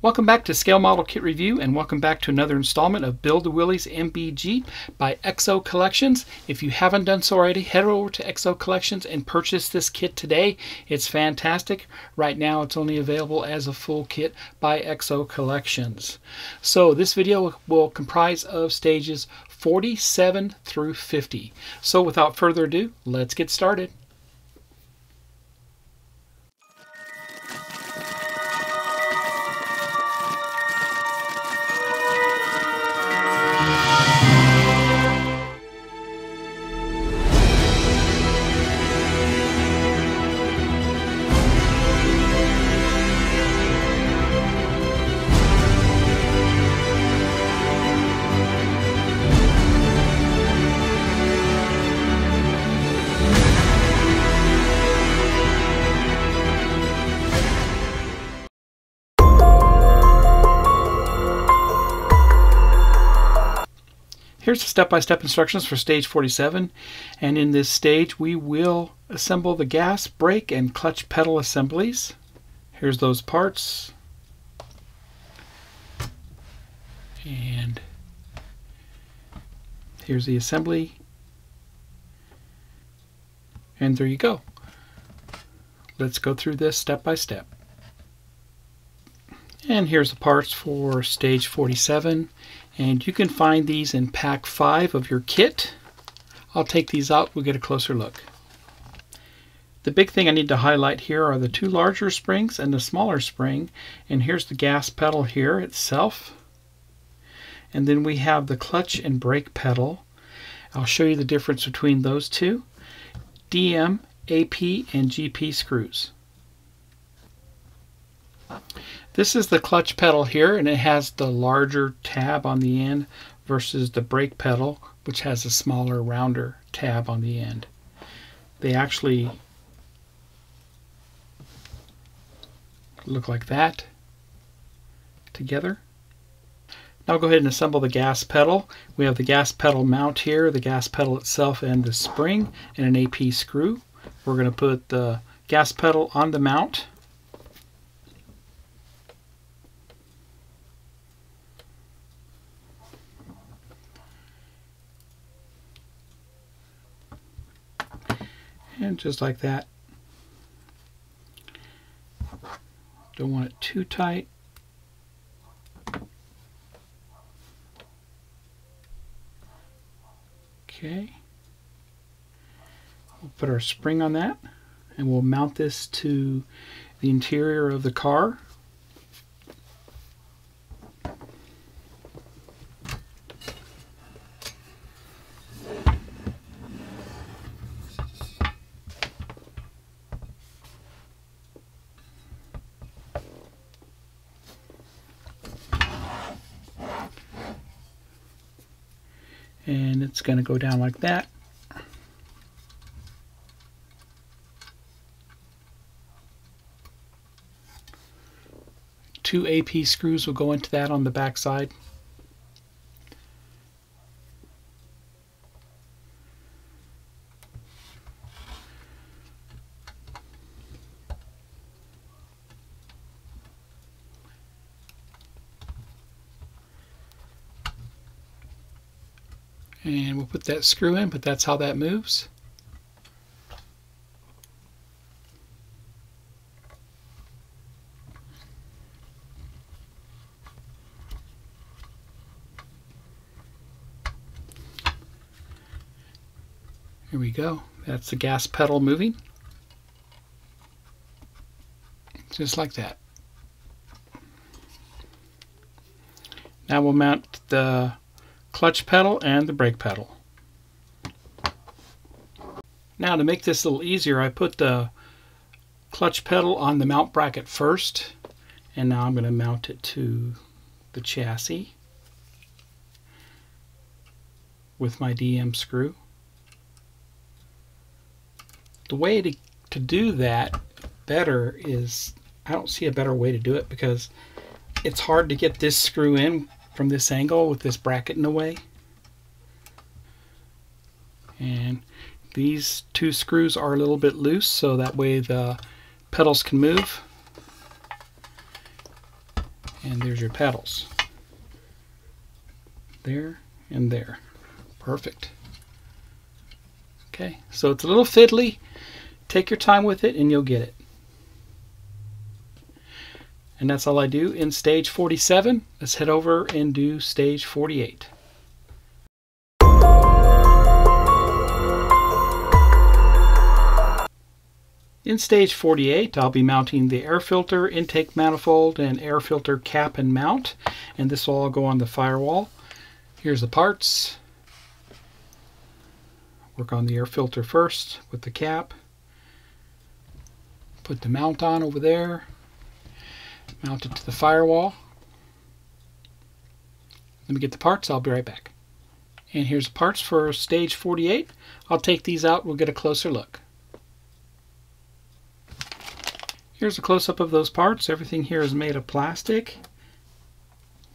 Welcome back to Scale Model Kit Review, and welcome back to another installment of Build the Willys MB Jeep by IXO Collections. If you haven't done so already, head over to IXO Collections and purchase this kit today. It's fantastic. Right now it's only available as a full kit by IXO Collections. So this video will comprise of stages 47 through 50. So without further ado, let's get started. Here's the step-by-step instructions for stage 47, and in this stage we will assemble the gas, brake, and clutch pedal assemblies. Here's those parts, and here's the assembly, and there you go. Let's go through this step by step. And here's the parts for stage 47, and you can find these in pack 5 of your kit. I'll take these out, we'll get a closer look. The big thing I need to highlight here are the two larger springs and the smaller spring, and here's the gas pedal here itself, and then we have the clutch and brake pedal. I'll show you the difference between those two. DM, AP, and GP screws. This is the clutch pedal here, and it has the larger tab on the end versus the brake pedal, which has a smaller, rounder tab on the end. They actually look like that together. Now I'll go ahead and assemble the gas pedal. We have the gas pedal mount here, the gas pedal itself, and the spring, and an AP screw. We're going to put the gas pedal on the mount. And just like that. Don't want it too tight. Okay. We'll put our spring on that, and we'll mount this to the interior of the car. And it's going to go down like that. Two AP screws will go into that on the back side. And we'll put that screw in, but that's how that moves. Here we go. That's the gas pedal moving. Just like that. Now we'll mount the clutch pedal and the brake pedal. Now to make this a little easier, I put the clutch pedal on the mount bracket first, and now I'm going to mount it to the chassis with my DM screw. The way to do that better is, I don't see a better way to do it because it's hard to get this screw in from this angle with this bracket in the way. And these two screws are a little bit loose, so that way the pedals can move. And there's your pedals. There and there. Perfect. Okay, so it's a little fiddly. Take your time with it and you'll get it. And that's all I do in stage 47. Let's head over and do stage 48. In stage 48, I'll be mounting the air filter, intake manifold, and air filter cap and mount. And this will all go on the firewall. Here's the parts. Work on the air filter first with the cap. Put the mount on over there. Mount it to the firewall. Let me get the parts. I'll be right back. And here's the parts for stage 48. I'll take these out. We'll get a closer look. Here's a close-up of those parts. Everything here is made of plastic.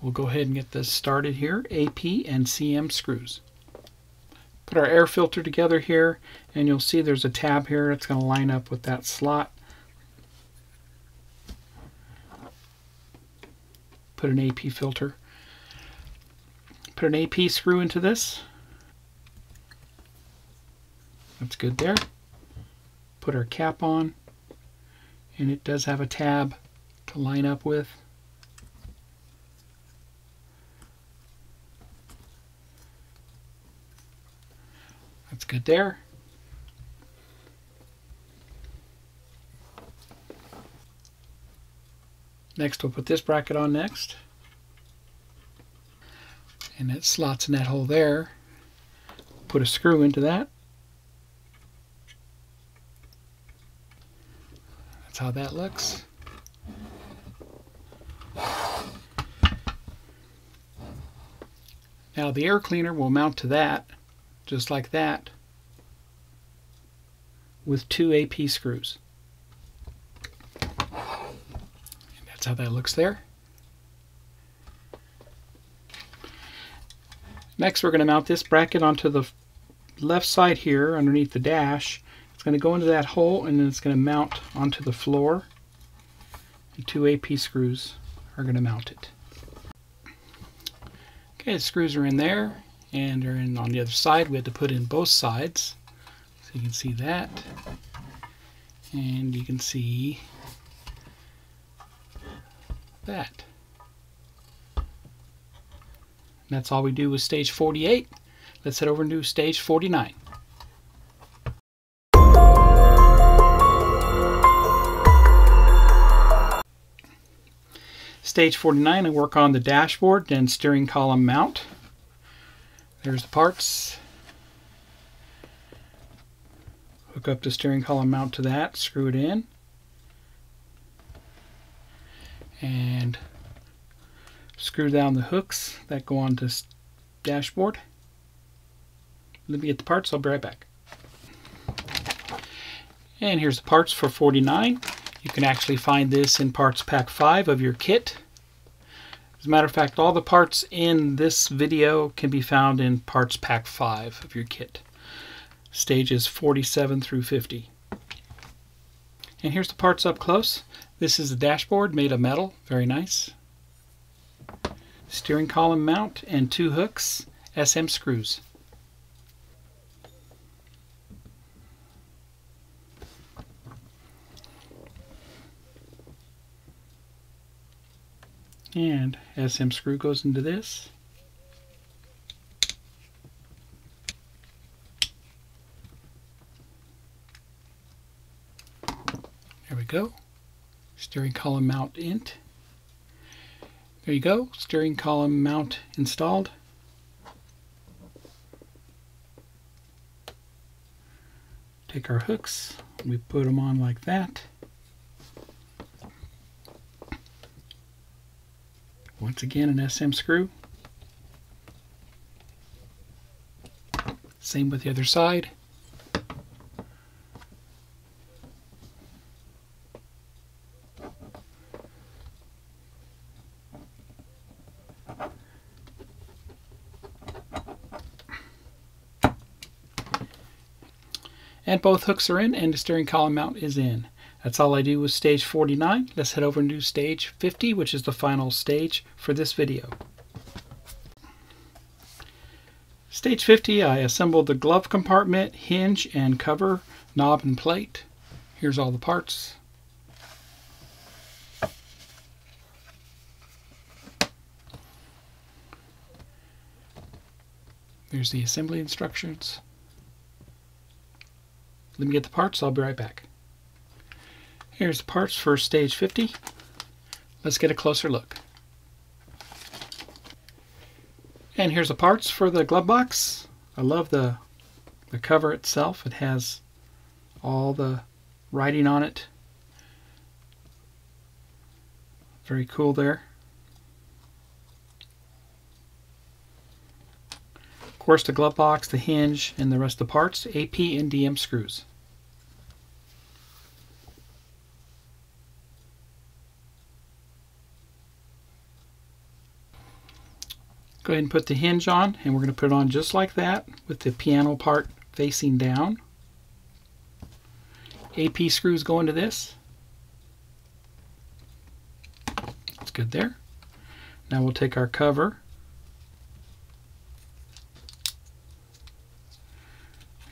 We'll go ahead and get this started here. AP and CM screws. Put our air filter together here, and you'll see there's a tab here that's going to line up with that slot. Put an AP filter. Put an AP screw into this. That's good there. Put our cap on, and it does have a tab to line up with. That's good there. Next, we'll put this bracket on next. And it slots in that hole there. Put a screw into that. That's how that looks. Now the air cleaner will mount to that, just like that, with 2 AP screws. And that's how that looks there. Next, we're going to mount this bracket onto the left side here underneath the dash. It's going to go into that hole, and then it's going to mount onto the floor. And 2 AP screws are going to mount it. Okay, the screws are in there, and they're in on the other side. We had to put in both sides. So you can see that. And you can see that. And that's all we do with stage 48. Let's head over and do stage 49. Stage 49, I work on the dashboard and steering column mount. There's the parts. Hook up the steering column mount to that, screw it in, and screw down the hooks that go on this dashboard. Let me get the parts, I'll be right back. And here's the parts for 49. You can actually find this in parts pack 5 of your kit. As a matter of fact, all the parts in this video can be found in parts pack 5 of your kit. Stages 47 through 50. And here's the parts up close. This is the dashboard made of metal, very nice. Steering column mount and 2 hooks, SM screws. And SM screw goes into this. There we go. Steering column mount in. There you go. Steering column mount installed. Take our hooks. We put them on like that. Once again, an SM screw. Same with the other side. And both hooks are in, and the steering column mount is in. That's all I do with stage 49. Let's head over and do stage 50, which is the final stage for this video. Stage 50, I assembled the glove compartment, hinge and cover, knob and plate. Here's all the parts. There's the assembly instructions. Let me get the parts, I'll be right back. Here's the parts for stage 50. Let's get a closer look. And here's the parts for the glove box. I love the cover itself. It has all the writing on it. Very cool there. Of course, the glove box, the hinge, and the rest of the parts, AP and DM screws. Go ahead and put the hinge on, and we're going to put it on just like that with the piano part facing down. AP screws go into this. That's good there. Now we'll take our cover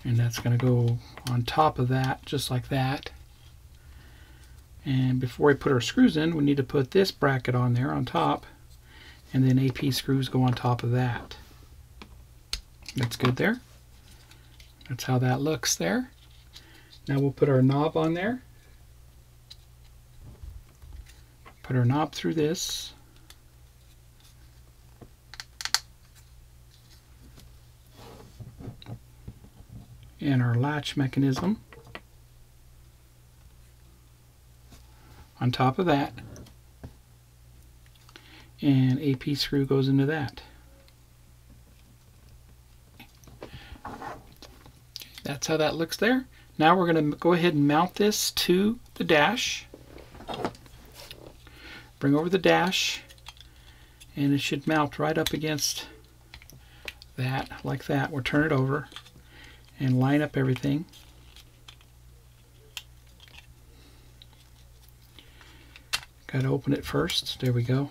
and that's going to go on top of that just like that. And before we put our screws in, we need to put this bracket on there on top. And then AP screws go on top of that. That's good there. That's how that looks there. Now we'll put our knob on there. Put our knob through this. And our latch mechanism on top of that. And AP screw goes into that. That's how that looks there. Now we're going to go ahead and mount this to the dash. Bring over the dash, and it should mount right up against that, like that. We'll turn it over and line up everything. Got to open it first. There we go.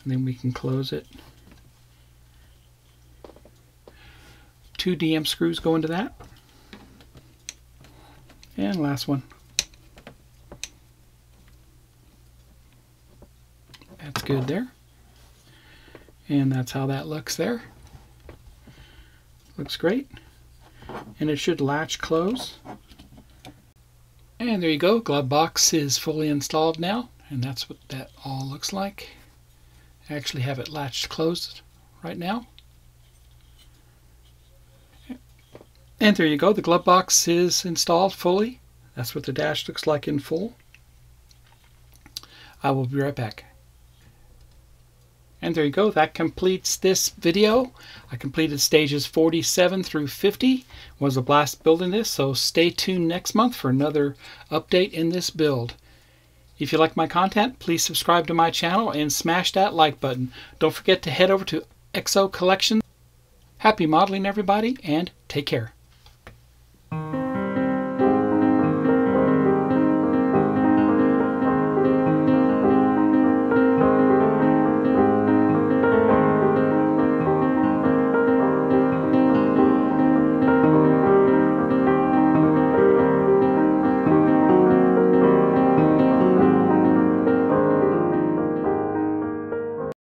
And then we can close it. 2 DM screws go into that. And last one. That's good there. And that's how that looks there. Looks great. And it should latch close. And there you go. Glove box is fully installed now. And that's what that all looks like. I actually have it latched closed right now. And there you go. The glove box is installed fully. That's what the dash looks like in full. I will be right back. And there you go. That completes this video. I completed stages 47 through 50. It was a blast building this, so stay tuned next month for another update in this build. If you like my content, please subscribe to my channel and smash that like button. Don't forget to head over to IXO Collection. Happy modeling, everybody, and take care.